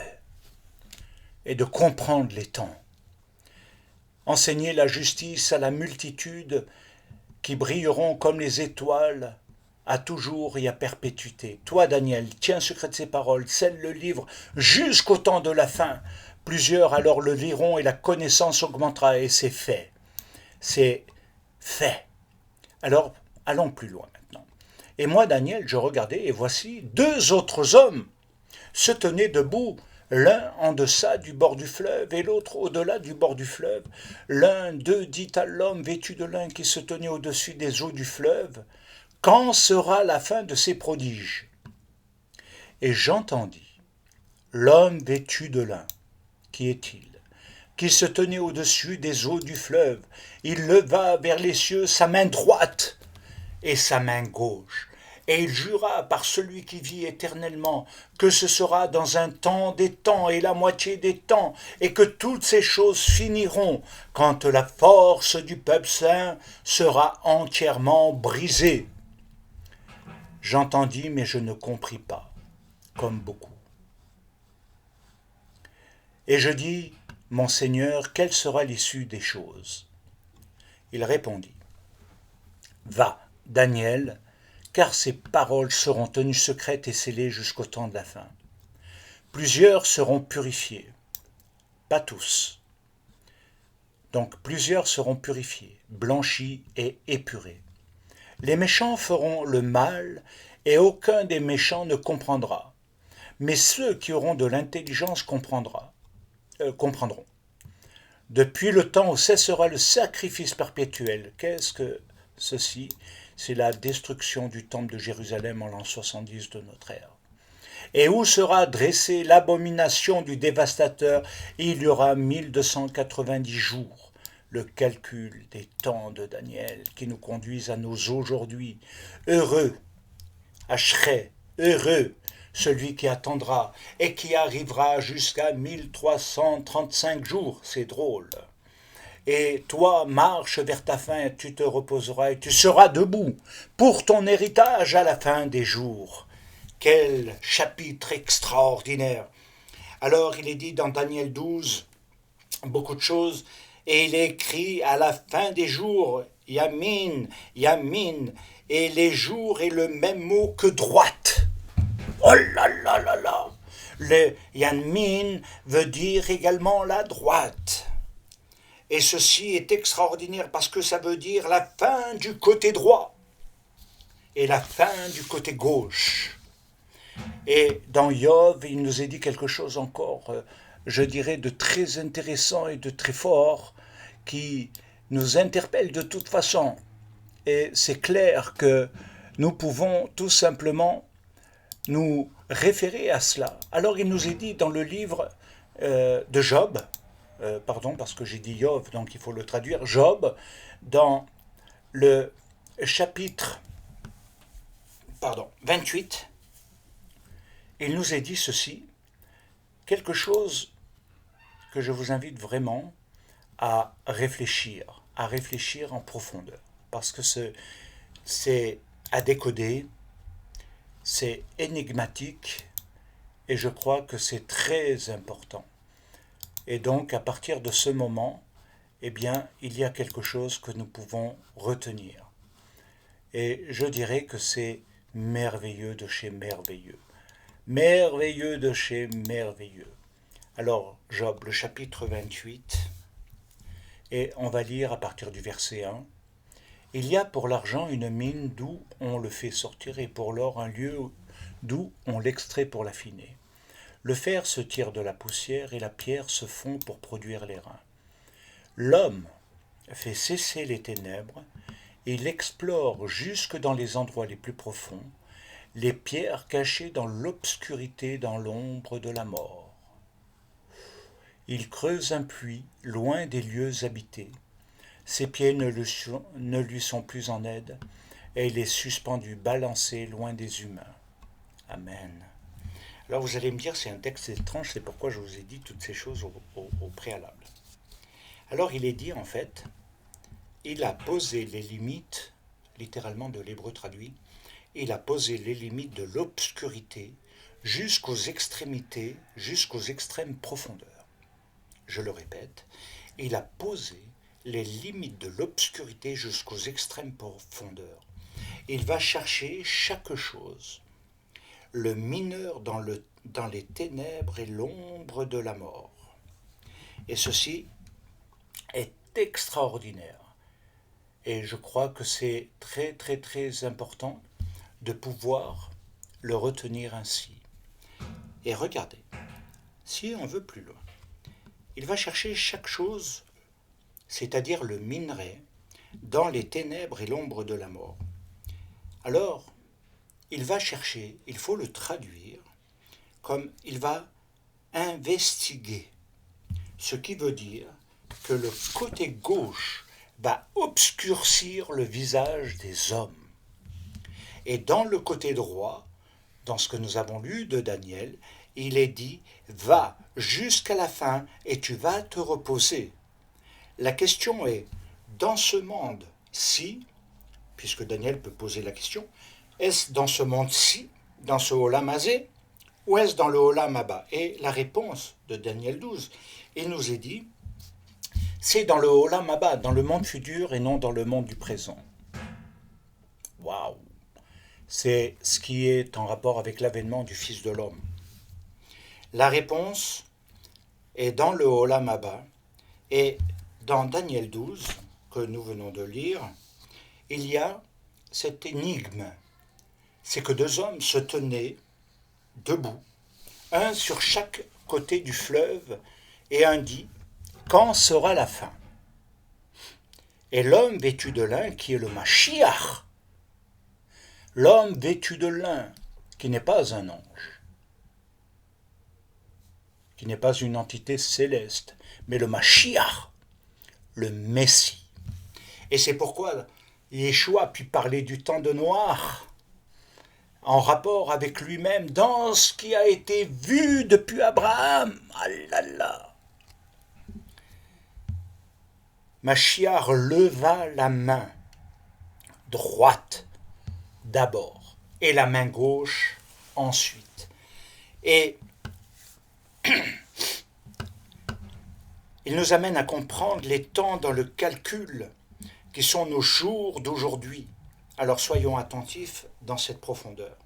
et de comprendre les temps. Enseigner la justice à la multitude qui brilleront comme les étoiles à toujours et à perpétuité. Toi, Daniel, tiens secret de ces paroles, scelle le livre jusqu'au temps de la fin. Plusieurs alors le liront et la connaissance augmentera, et c'est fait. C'est fait. Alors, allons plus loin maintenant. Et moi, Daniel, je regardais, et voici deux autres hommes se tenaient debout, l'un en deçà du bord du fleuve et l'autre au-delà du bord du fleuve. L'un d'eux dit à l'homme vêtu de lin qui se tenait au-dessus des eaux du fleuve, « Quand sera la fin de ces prodiges ?» Et j'entendis l'homme vêtu de lin, qui est-il, qui se tenait au-dessus des eaux du fleuve. Il leva vers les cieux sa main droite et sa main gauche, et il jura par celui qui vit éternellement que ce sera dans un temps des temps et la moitié des temps, et que toutes ces choses finiront quand la force du peuple saint sera entièrement brisée. J'entendis, mais je ne compris pas, comme beaucoup. Et je dis, mon Seigneur, quelle sera l'issue des choses ? Il répondit, va, Daniel, car ces paroles seront tenues secrètes et scellées jusqu'au temps de la fin. Plusieurs seront purifiés, pas tous. Donc plusieurs seront purifiés, blanchis et épurés. Les méchants feront le mal, et aucun des méchants ne comprendra. Mais ceux qui auront de l'intelligence comprendront. Depuis le temps où cessera le sacrifice perpétuel. Qu'est-ce que ceci ? C'est la destruction du temple de Jérusalem en l'an 70 de notre ère. Et où sera dressée l'abomination du dévastateur ? Il y aura 1290 jours. Le calcul des temps de Daniel qui nous conduisent à nos aujourd'hui. Heureux, Ashrei, heureux, celui qui attendra et qui arrivera jusqu'à 1335 jours. C'est drôle. Et toi, marche vers ta fin, tu te reposeras et tu seras debout pour ton héritage à la fin des jours. Quel chapitre extraordinaire! Alors il est dit dans Daniel 12 beaucoup de choses, et il est écrit à la fin des jours, Yamin, Yamin, et les jours est le même mot que droite. Oh là là là là! Le Yamin veut dire également la droite. Et ceci est extraordinaire parce que ça veut dire la fin du côté droit et la fin du côté gauche. Et dans Yov, il nous est dit quelque chose encore, je dirais, de très intéressant et de très fort, qui nous interpelle de toute façon. Et c'est clair que nous pouvons tout simplement nous référer à cela. Alors il nous est dit dans le livre de Job, pardon, parce que j'ai dit Yov, donc il faut le traduire, Job, dans le chapitre 28, il nous est dit ceci, quelque chose que je vous invite vraiment à réfléchir en profondeur, parce que c'est à décoder, c'est énigmatique, et je crois que c'est très important. Et donc, à partir de ce moment, eh bien, il y a quelque chose que nous pouvons retenir. Et je dirais que c'est merveilleux de chez merveilleux. Merveilleux de chez merveilleux. Alors, Job, le chapitre 28, et on va lire à partir du verset 1. Il y a pour l'argent une mine d'où on le fait sortir, et pour l'or un lieu d'où on l'extrait pour l'affiner. Le fer se tire de la poussière et la pierre se fond pour produire l'airain. L'homme fait cesser les ténèbres, il explore jusque dans les endroits les plus profonds, les pierres cachées dans l'obscurité, dans l'ombre de la mort. Il creuse un puits loin des lieux habités, ses pieds ne lui sont plus en aide, et il est suspendu, balancé loin des humains. Amen. Alors vous allez me dire, c'est un texte étrange, c'est pourquoi je vous ai dit toutes ces choses au préalable. Alors il est dit en fait, il a posé les limites, littéralement de l'hébreu traduit, il a posé les limites de l'obscurité jusqu'aux extrémités, jusqu'aux extrêmes profondeurs. Je le répète, il a posé les limites de l'obscurité jusqu'aux extrêmes profondeurs. Il va chercher chaque chose, le mineur dans les ténèbres et l'ombre de la mort. Et ceci est extraordinaire. Et je crois que c'est très très très important de pouvoir le retenir ainsi. Et regardez, si on veut plus loin, il va chercher chaque chose, c'est-à-dire le minerai, dans les ténèbres et l'ombre de la mort. Alors, il va chercher, il faut le traduire comme il va investiguer, ce qui veut dire que le côté gauche va obscurcir le visage des hommes. Et dans le côté droit, dans ce que nous avons lu de Daniel, il est dit « Va jusqu'à la fin et tu vas te reposer ». La question est, dans ce monde-ci, puisque Daniel peut poser la question, est-ce dans ce monde-ci, dans ce Olam Hazé, ou est-ce dans le Olam Haba? Et la réponse de Daniel 12, il nous est dit, c'est dans le Olam Haba, dans le monde futur et non dans le monde du présent. Waouh! C'est ce qui est en rapport avec l'avènement du Fils de l'homme. La réponse est dans le Olam Haba et dans Daniel 12, que nous venons de lire, il y a cette énigme. C'est que deux hommes se tenaient debout, un sur chaque côté du fleuve, et un dit « Quand sera la fin ?» Et l'homme vêtu de lin, qui est le Mashiach, l'homme vêtu de lin, qui n'est pas un ange, qui n'est pas une entité céleste, mais le Mashiach, le Messie. Et c'est pourquoi Yeshua a pu parler du temps de noir, en rapport avec lui-même, dans ce qui a été vu depuis Abraham. Ah là là. Mashiach leva la main droite d'abord, et la main gauche ensuite. Et il nous amène à comprendre les temps dans le calcul qui sont nos jours d'aujourd'hui. Alors soyons attentifs dans cette profondeur.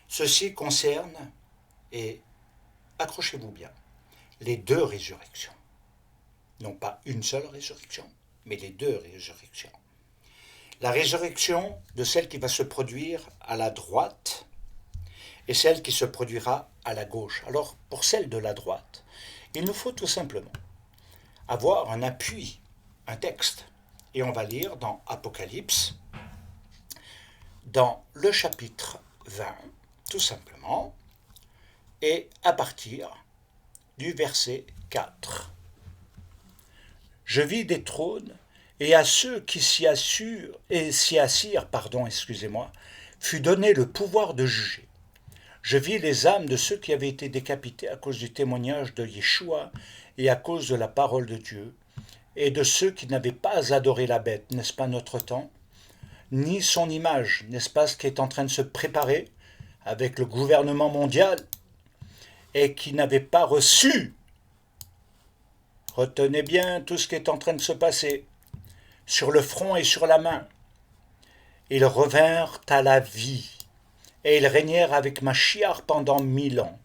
Ceci concerne, et accrochez-vous bien, les deux résurrections. Non pas une seule résurrection, mais les deux résurrections. La résurrection de celle qui va se produire à la droite et celle qui se produira à la gauche. Alors, pour celle de la droite, il nous faut tout simplement avoir un appui, un texte. Et on va lire dans Apocalypse, dans le chapitre 20, tout simplement, et à partir du verset 4. Je vis des trônes, et à ceux qui s'y assirent, fut donné le pouvoir de juger. Je vis les âmes de ceux qui avaient été décapités à cause du témoignage de Yeshua et à cause de la parole de Dieu, et de ceux qui n'avaient pas adoré la bête, n'est-ce pas notre temps, ni son image, n'est-ce pas ce qui est en train de se préparer avec le gouvernement mondial, et qui n'avaient pas reçu, retenez bien tout ce qui est en train de se passer, sur le front et sur la main. Ils revinrent à la vie, et ils régnèrent avec Mashiach pendant 1000 ans.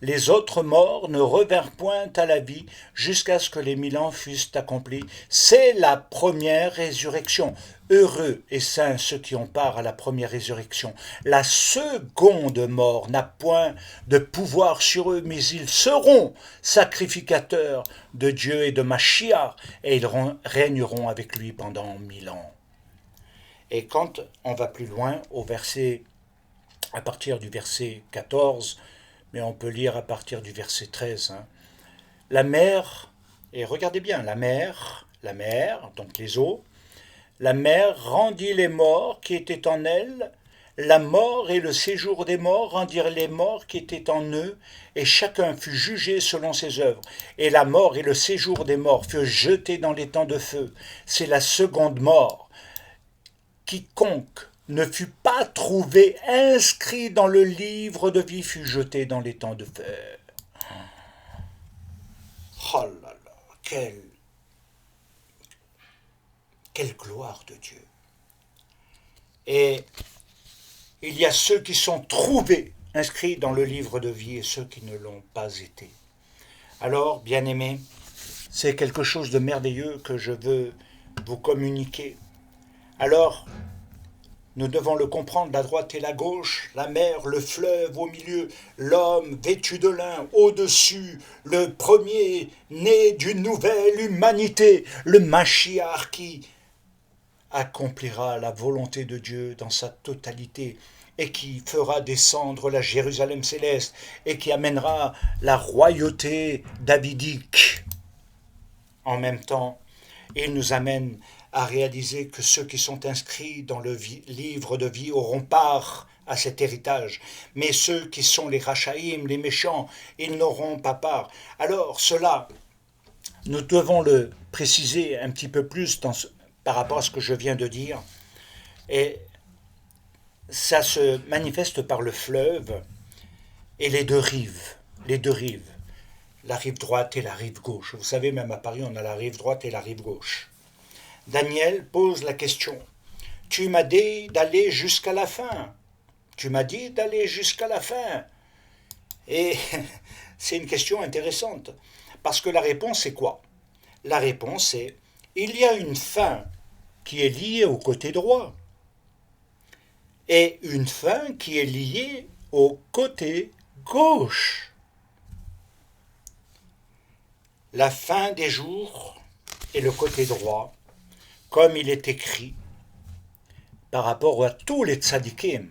Les autres morts ne revinrent point à la vie jusqu'à ce que les 1000 ans fussent accomplis. C'est la première résurrection. Heureux et saints ceux qui ont part à la première résurrection. La seconde mort n'a point de pouvoir sur eux, mais ils seront sacrificateurs de Dieu et de Mashiach, et ils régneront avec lui pendant 1000 ans. Et quand on va plus loin, à partir du verset 14, mais on peut lire à partir du verset 13. La mer, et regardez bien, la mer, donc les eaux, la mer rendit les morts qui étaient en elle, la mort et le séjour des morts rendirent les morts qui étaient en eux, et chacun fut jugé selon ses œuvres. Et la mort et le séjour des morts furent jetés dans les temps de feu. C'est la seconde mort. Quiconque ne fut pas trouvé inscrit dans le livre de vie fut jeté dans les temps de feu. Oh là là, quelle gloire de Dieu. Et il y a ceux qui sont trouvés inscrits dans le livre de vie et ceux qui ne l'ont pas été. Alors, bien-aimés, c'est quelque chose de merveilleux que je veux vous communiquer. Alors, nous devons le comprendre, la droite et la gauche, la mer, le fleuve au milieu, l'homme vêtu de lin au-dessus, le premier né d'une nouvelle humanité, le Mashiach qui accomplira la volonté de Dieu dans sa totalité et qui fera descendre la Jérusalem céleste et qui amènera la royauté davidique. En même temps, il nous amène à réaliser que ceux qui sont inscrits dans le livre de vie auront part à cet héritage. Mais ceux qui sont les rachaïm, les méchants, ils n'auront pas part. Alors cela, nous devons le préciser un petit peu plus par rapport à ce que je viens de dire. Et ça se manifeste par le fleuve et les deux rives. Les deux rives. La rive droite et la rive gauche. Vous savez, même à Paris, on a la rive droite et la rive gauche. Daniel pose la question. Tu m'as dit d'aller jusqu'à la fin. Tu m'as dit d'aller jusqu'à la fin. Et c'est une question intéressante. Parce que la réponse est quoi? La réponse est, il y a une fin qui est liée au côté droit et une fin qui est liée au côté gauche. La fin des jours et le côté droit, comme il est écrit, par rapport à tous les tzadikim,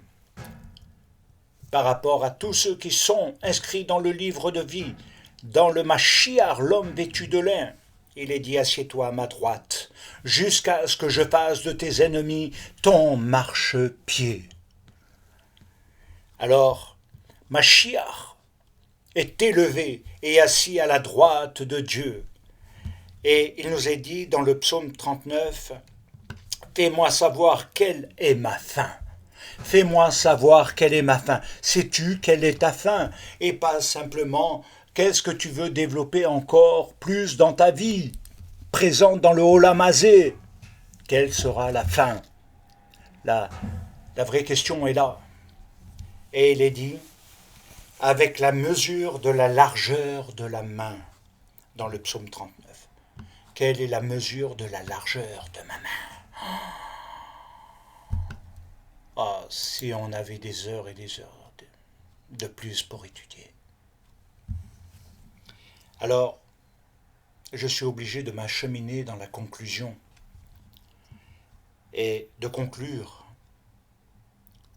par rapport à tous ceux qui sont inscrits dans le livre de vie, dans le Mashiach, l'homme vêtu de lin, il est dit, assieds-toi à ma droite, jusqu'à ce que je fasse de tes ennemis ton marchepied. Alors, Mashiach est élevé et assis à la droite de Dieu. Et il nous est dit dans le psaume 39, « Fais-moi savoir quelle est ma fin. Fais-moi savoir quelle est ma fin. Sais-tu quelle est ta fin? Et pas simplement, qu'est-ce que tu veux développer encore plus dans ta vie, présente dans le Olam Hazé? Quelle sera la fin? La vraie question est là. Et il est dit, avec la mesure de la largeur de la main, dans le psaume 39. Quelle est la mesure de la largeur de ma main? Ah, si on avait des heures et des heures de plus pour étudier. Alors, je suis obligé de m'acheminer dans la conclusion et de conclure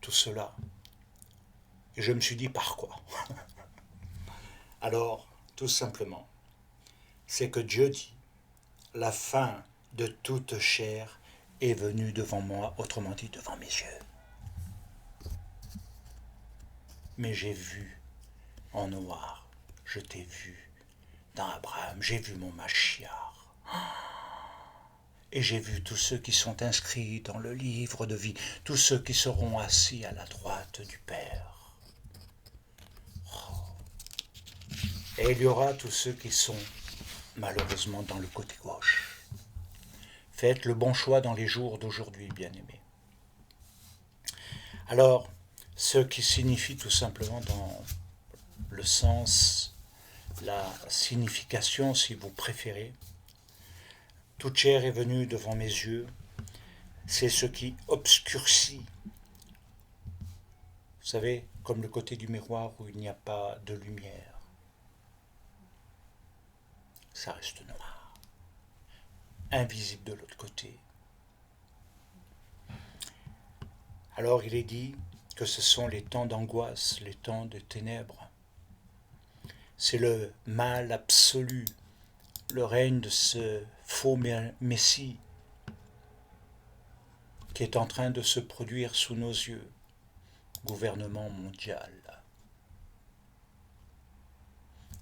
tout cela. Et je me suis dit, par quoi? Alors, tout simplement, c'est que Dieu dit, la fin de toute chair est venue devant moi, autrement dit devant mes yeux. Mais j'ai vu en noir, je t'ai vu dans Abraham, j'ai vu mon Mashiach. Et j'ai vu tous ceux qui sont inscrits dans le livre de vie, tous ceux qui seront assis à la droite du Père. Et il y aura tous ceux qui sont malheureusement dans le côté gauche. Faites le bon choix dans les jours d'aujourd'hui, bien-aimés. Alors, ce qui signifie tout simplement dans le sens, la signification, si vous préférez, toute chair est venue devant mes yeux, c'est ce qui obscurcit. Vous savez, comme le côté du miroir où il n'y a pas de lumière. Ça reste noir, invisible de l'autre côté. Alors il est dit que ce sont les temps d'angoisse, les temps de ténèbres. C'est le mal absolu, le règne de ce faux Messie qui est en train de se produire sous nos yeux. gouvernement mondial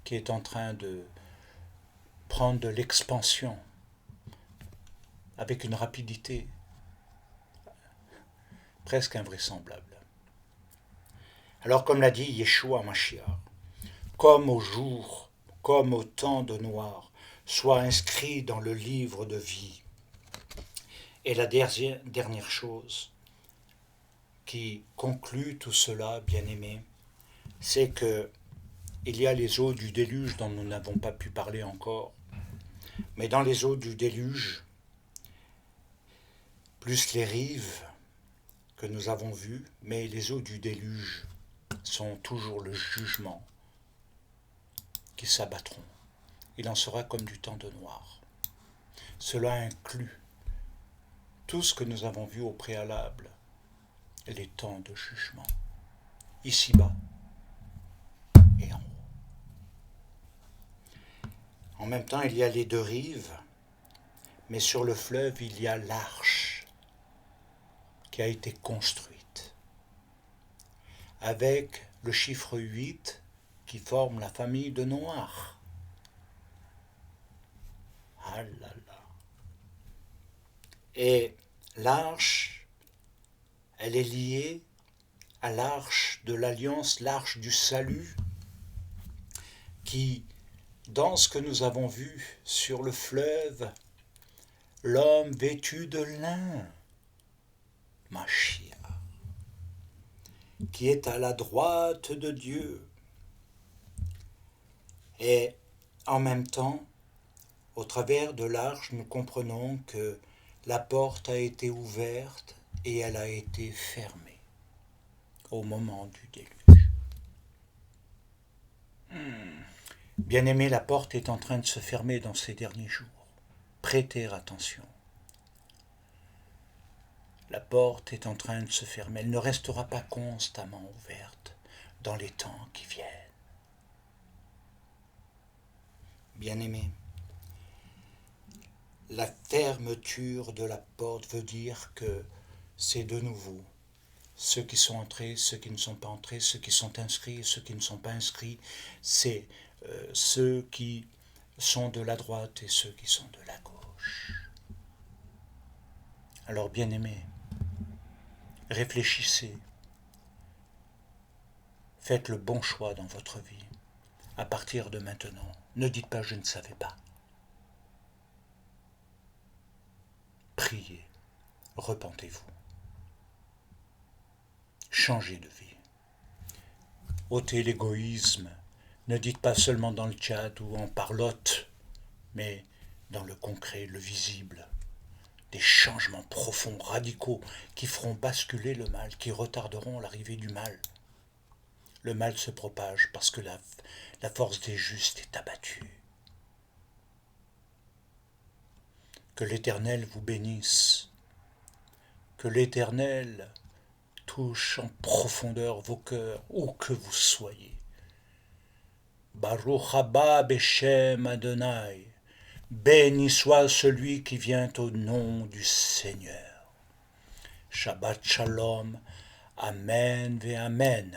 qui est en train de prendre de l'expansion avec une rapidité presque invraisemblable. Alors comme l'a dit Yeshua Mashiach, comme au jour, comme au temps de Noir, soit inscrit dans le livre de vie. Et la dernière chose qui conclut tout cela, bien-aimés, c'est que il y a les eaux du déluge dont nous n'avons pas pu parler encore. Mais dans les eaux du déluge, plus les rives que nous avons vues, mais les eaux du déluge sont toujours le jugement qui s'abattront. Il en sera comme du temps de Noir. Cela inclut tout ce que nous avons vu au préalable, les temps de jugement, ici-bas et en haut. En même temps, il y a les deux rives, mais sur le fleuve, il y a l'arche qui a été construite, avec le chiffre 8 qui forme la famille de Noir. Ah là là. Et l'arche, elle est liée à l'arche de l'Alliance, l'arche du salut, qui, dans ce que nous avons vu sur le fleuve, l'homme vêtu de lin, Mashiach, qui est à la droite de Dieu. Et en même temps, au travers de l'arche, nous comprenons que la porte a été ouverte et elle a été fermée au moment du déluge. Bien-aimé, la porte est en train de se fermer dans ces derniers jours. Prêtez attention. La porte est en train de se fermer. Elle ne restera pas constamment ouverte dans les temps qui viennent. Bien-aimé, la fermeture de la porte veut dire que c'est de nouveau ceux qui sont entrés, ceux qui ne sont pas entrés, ceux qui sont inscrits, ceux qui ne sont pas inscrits, c'est ceux qui sont de la droite et ceux qui sont de la gauche. Alors bien-aimés, réfléchissez, faites le bon choix dans votre vie. À partir de maintenant, ne dites pas « je ne savais pas ». Priez, repentez-vous, changez de vie. Ôtez l'égoïsme, ne dites pas seulement dans le chat ou en parlotte, mais dans le concret, le visible. Des changements profonds, radicaux, qui feront basculer le mal, qui retarderont l'arrivée du mal. Le mal se propage parce que la force des justes est abattue. Que l'Éternel vous bénisse, que l'Éternel touche en profondeur vos cœurs, où que vous soyez. Baruch haba beshem Adonai, béni soit celui qui vient au nom du Seigneur. Shabbat shalom, amen ve amen.